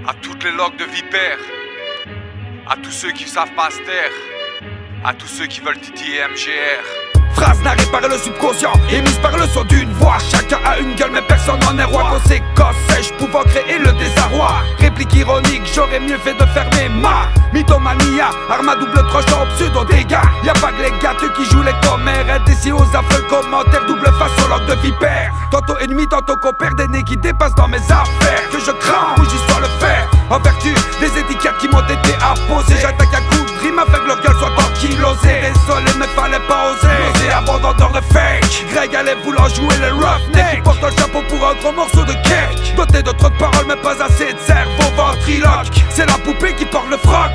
à toutes les loques de vipères, à tous ceux qui savent pas se taire, à tous ceux qui veulent titiller MGR. Phrase narrée par le subconscient, émise par le son d'une voix. Chacun a une gueule mais personne n'en est roi. Conséquence sèche pouvant créer le désarroi. Réplique ironique, j'aurais mieux fait de fermer ma mythomania. Arme à double tranchant au pseudo dégâts. Y'a pas que les gâteux qui jouent les commères. Aide ici aux affreux commentaires, double face sur l'ordre de vipère. Tantôt ennemi, tantôt compère, des nez qui dépassent dans mes affaires. Que je crains ou j'y sois le fer. En vertu des étiquettes qui m'ont été apposées, j'attaque à coups de rime afin que leur gueule soit ankylosée. Désolé mais fallait pas oser. Abandon de fake. Greg allait vouloir jouer le roughneck. Il porte un chapeau pour un gros morceau de cake. Doté de trop de paroles mais pas assez de cerveau ventriloque. C'est la poupée qui porte le froc.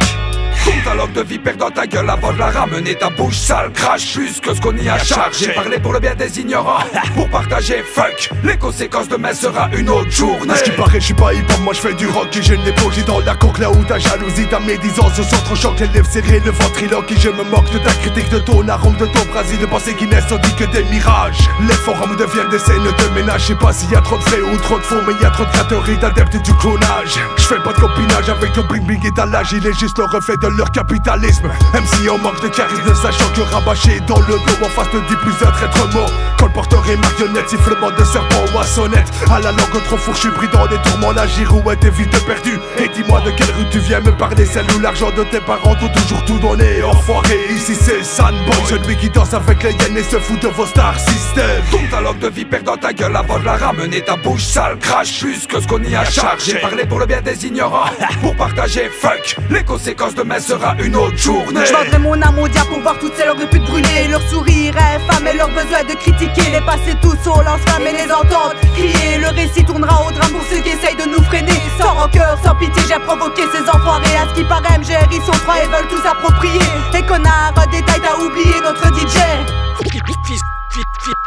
Ton talog de vipère dans ta gueule avant de la ramener. Ta bouche sale crache plus que ce qu'on y a chargé. Parler pour le bien des ignorants, pour partager fuck. Les conséquences demain sera une autre journée. À ce qui paraît je suis pas hip-hop, moi je fais du rock. Et j'ai une épaule dans la coque là où ta jalousie, ta médisance se centre choc. Les lèvres serrées, le ventriloque. Et je me moque de ta critique, de ton arôme, de ton brasier. De pensées qui naissent, on dit que des mirages. Les forums deviennent des scènes de ménage. Je sais pas s'il y a trop de frais ou trop de faux, mais il y a trop de gâteries, d'adeptes du clonage. Je fais pas de copinage avec ton bling bling étalage. Il est juste le reflet de leur capitalisme. Même si on manque de charisme, sachant que rabâché dans le dos en face te dit plusieurs traîtres mots. Colporteur et marionnette, sifflement de serpent ou à sonnette. À la langue trop fourchue, pris dans des tourments, la girouette est vite perdue. Et dis-moi de quelle rue tu viens me parler, celle où l'argent de tes parents t'ont toujours tout donné. Enfoiré, ici c'est Sandboy, celui qui danse avec les hyènes et se fout de vos star system. Ton talog de vipère dans ta gueule avant de la ramener. Ta bouche sale crache plus que ce qu'on y a chargé. Parler pour le bien des ignorants, pour partager fuck. Les conséquences demain sera une autre journée. Je vendrai mon âme au diable pour voir toutes ces langues de putes brûler. Leur sourire infâme et leur besoin de critiquer. Les passer tous au lance-flamme et les entendre crier. Le récit tournera au drame pour ceux qui essayent de nous freiner. Sans rancœur, sans pitié, j'ai provoqué ces enfoirés. À ce qui paraît, MGR, ils sont trois et veulent tout s'approprier. Et connard, un détail, t'as oublié notre DJ.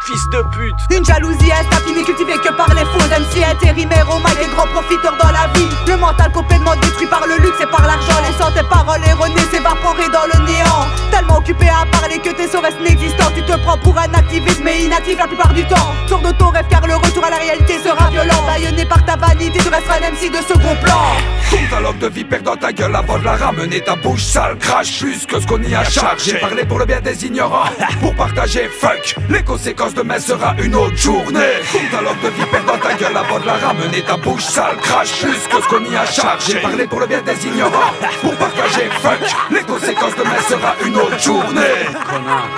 Fils de pute. Une jalousie instantanée cultivée que par les faux MC intérimaires au mic, des grands profiteurs dans la vie. Le mental complètement détruit par le luxe et par l'argent. Laissant tes paroles erronées s'évaporer dans le néant. Tellement occupé à parler que tes sauts restent inexistants. Tu te prends pour un activiste mais inactif la plupart du temps. Sors de ton rêve car le retour à la réalité sera violent. Baïonné par ta vanité, tu resteras un MC de second plan. Ton talog de vipère dans ta gueule avant de la ramener. Ta bouche sale crache plus que ce qu'on y a chargé. Parler pour le bien des ignorants, pour partager fuck. Les conséquences demain sera une autre journée. Ton talog de vipère dans ta gueule avant de la ramener. Ta bouche sale crache plus que ce qu'on y a chargé. Parler pour le bien des ignorants, pour partager fuck. Les conséquences demain sera une autre journée. Connard.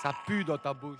Ça pue dans ta bouche.